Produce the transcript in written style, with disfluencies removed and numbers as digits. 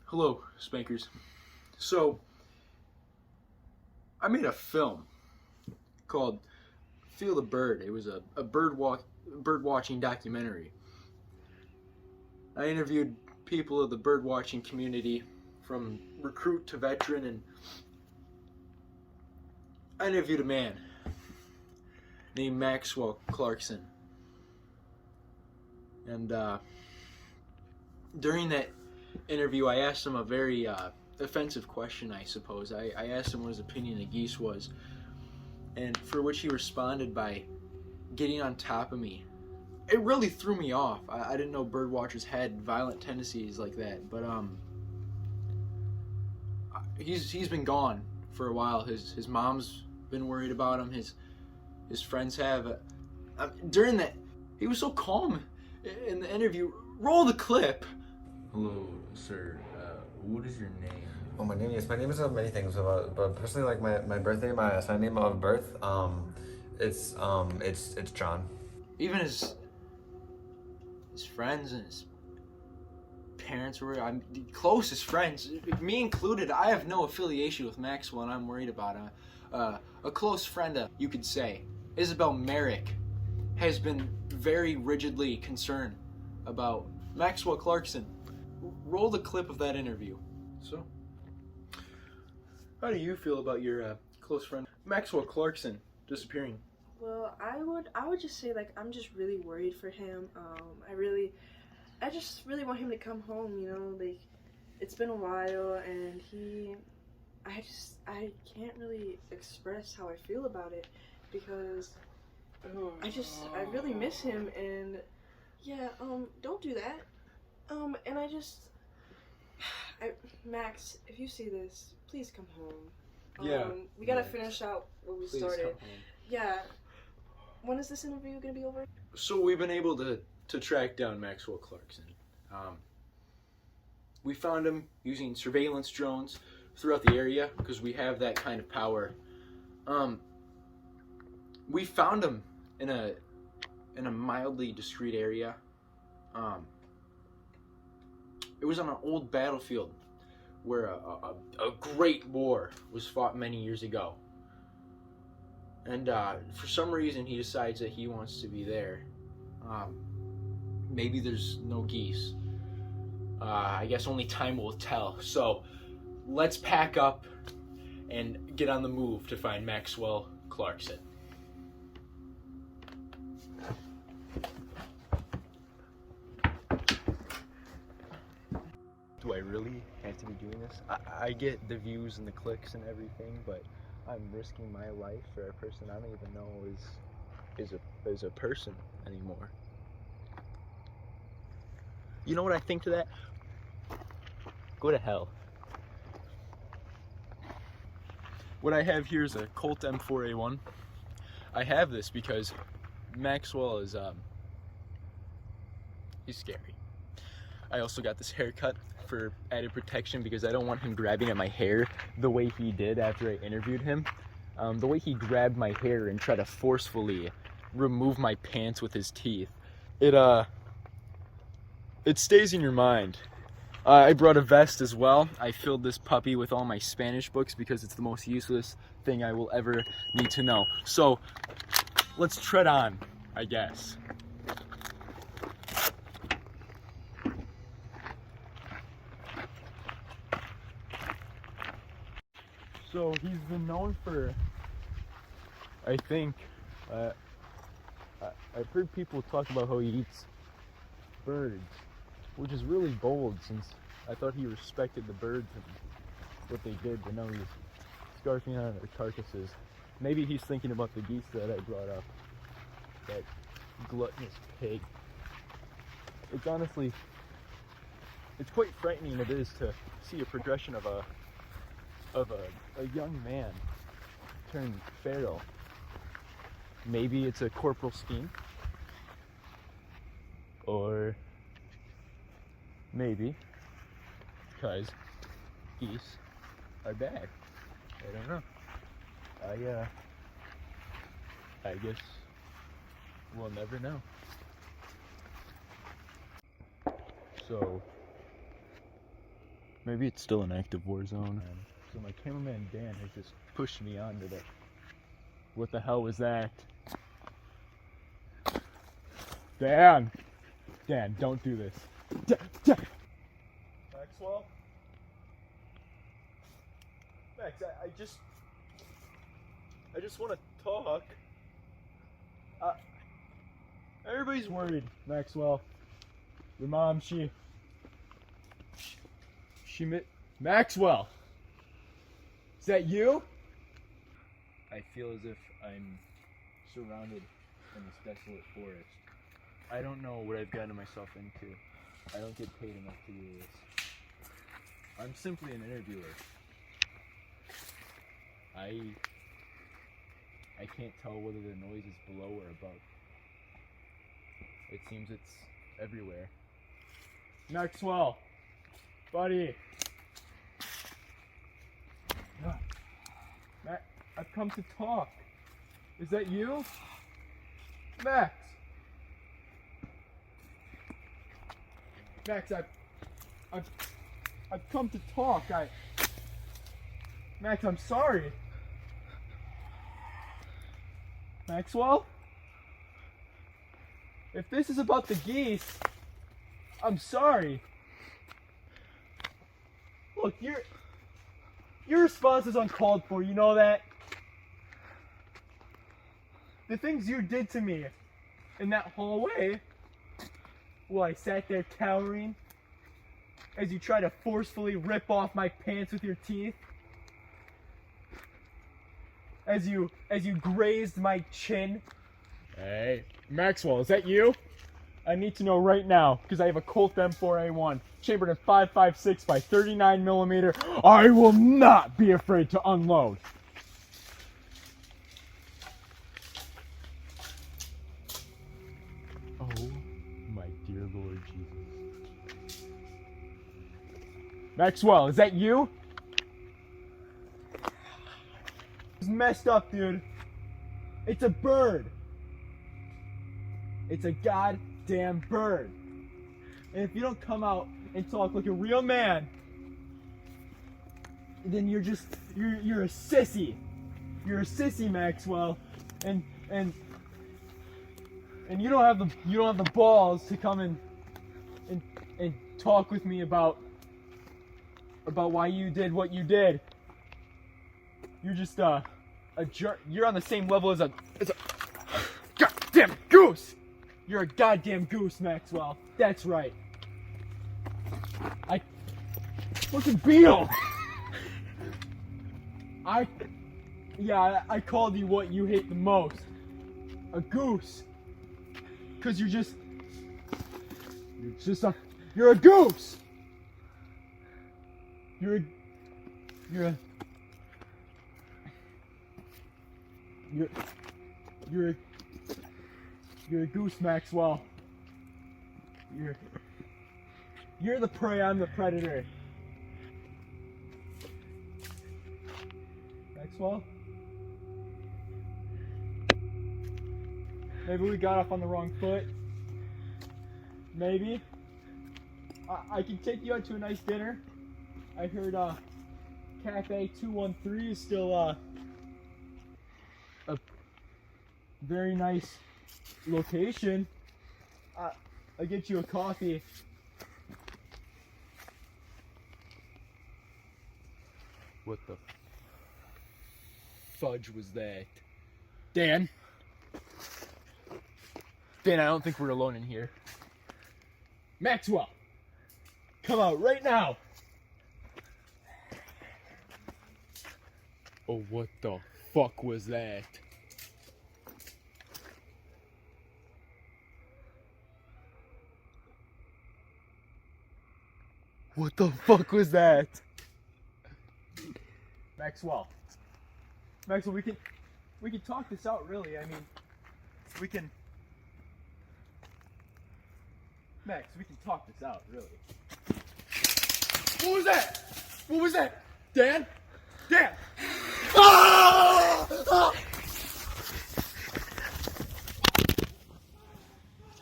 Hello, Spankers. So, I made a film called Feel the Bird. It was a bird watching documentary. I interviewed people of the bird watching community, from recruit to veteran, and I interviewed a man named Maxwell Clarkson. And during that interview, I asked him a very offensive question, I suppose. I asked him what his opinion of geese was, and for which he responded by getting on top of me. It really threw me off. I didn't know bird watchers had violent tendencies like that, but he's been gone for a while. His mom's been worried about him. His friends have. During that, he was so calm in the interview. Roll the clip. Hello, sir. What is your name? Oh, my name? Yes, my name is many things, but personally, like my birthday, my sign name of birth, it's John. Even his friends and his parents were closest friends, me included. I have no affiliation with Maxwell, and I'm worried about him. A close friend, you could say, Isabel Merrick, has been very rigidly concerned about Maxwell Clarkson. Roll the clip of that interview. So, how do you feel about your close friend Maxwell Clarkson disappearing? Well, I would just say, like, I'm just really worried for him. I just really want him to come home, you know, like, it's been a while, and I can't really express how I feel about it, because I really miss him, and yeah, don't do that. And Max, if you see this, please come home. Yeah, we gotta Max, finish out what we please started. come home. Yeah. When is this interview gonna be over? So we've been able to track down Maxwell Clarkson. We found him using surveillance drones throughout the area because we have that kind of power. We found him in a mildly discreet area. It was on an old battlefield where a great war was fought many years ago. And for some reason, he decides that he wants to be there. Maybe there's no geese. I guess only time will tell. So let's pack up and get on the move to find Maxwell Clarkson. Do I really have to be doing this? I get the views and the clicks and everything, but I'm risking my life for a person I don't even know is a person anymore. You know what I think to that? Go to hell. What I have here is a Colt M4A1. I have this because Maxwell is he's scary. I also got this haircut for added protection because I don't want him grabbing at my hair the way he did after I interviewed him. The way he grabbed my hair and tried to forcefully remove my pants with his teeth. It stays in your mind. I brought a vest as well. I filled this puppy with all my Spanish books because it's the most useless thing I will ever need to know. So let's tread on, I guess. So he's been known for, I think, I've heard people talk about how he eats birds, which is really bold since I thought he respected the birds and what they did, but now he's scarfing on their carcasses. Maybe he's thinking about the geese that I brought up, that gluttonous pig. It's honestly, it's quite frightening it is to see a progression of a young man turned feral. Maybe it's a corporal scheme, or maybe because geese are bad. I don't know. I guess we'll never know. So Maybe it's still an active war zone. So my cameraman Dan has just pushed me onto the... What the hell was that? Dan! Dan, don't do this. Maxwell? Max, I just want to talk. Everybody's worried, Maxwell. Your mom, she Maxwell! Is that you? I feel as if I'm surrounded in this desolate forest. I don't know what I've gotten myself into. I don't get paid enough to do this. I'm simply an interviewer. I can't tell whether the noise is below or above. It seems it's everywhere. Maxwell! Buddy! Max, I've come to talk. Is that you? Max! Max, I've come to talk. Max, I'm sorry. Maxwell? If this is about the geese, I'm sorry. Look, your response is uncalled for, you know that? The things you did to me in that hallway, while I sat there cowering as you tried to forcefully rip off my pants with your teeth, as you grazed my chin. Hey, Maxwell, is that you? I need to know right now, because I have a Colt M4A1, chambered in 5.56 by 39 millimeter. I will not be afraid to unload. Oh, my dear Lord Jesus. Maxwell, is that you? It's messed up, dude. It's a bird. It's a goddamn bird. And if you don't come out and talk like a real man, then you're a sissy. You're a sissy, Maxwell. And you don't have the balls to come and talk with me about why you did what you did. You're just a jerk. You're on the same level as a goddamn goose. You're a goddamn goose, Maxwell. That's right. Fucking beetle. I called you what you hate the most. A goose. Cause you're a goose. You're a goose, Maxwell. You're the prey, I'm the predator. Maxwell? Maybe we got off on the wrong foot. Maybe. I can take you out to a nice dinner. I heard Cafe 213 is still a very nice location. I'll get you a coffee. What the fudge was that? Dan? Dan, I don't think we're alone in here. Maxwell! Come out right now! Oh, what the fuck was that? What the fuck was that? Maxwell, we can talk this out, really. I mean, we can talk this out, really. What was that? Dan? Ah! Ah!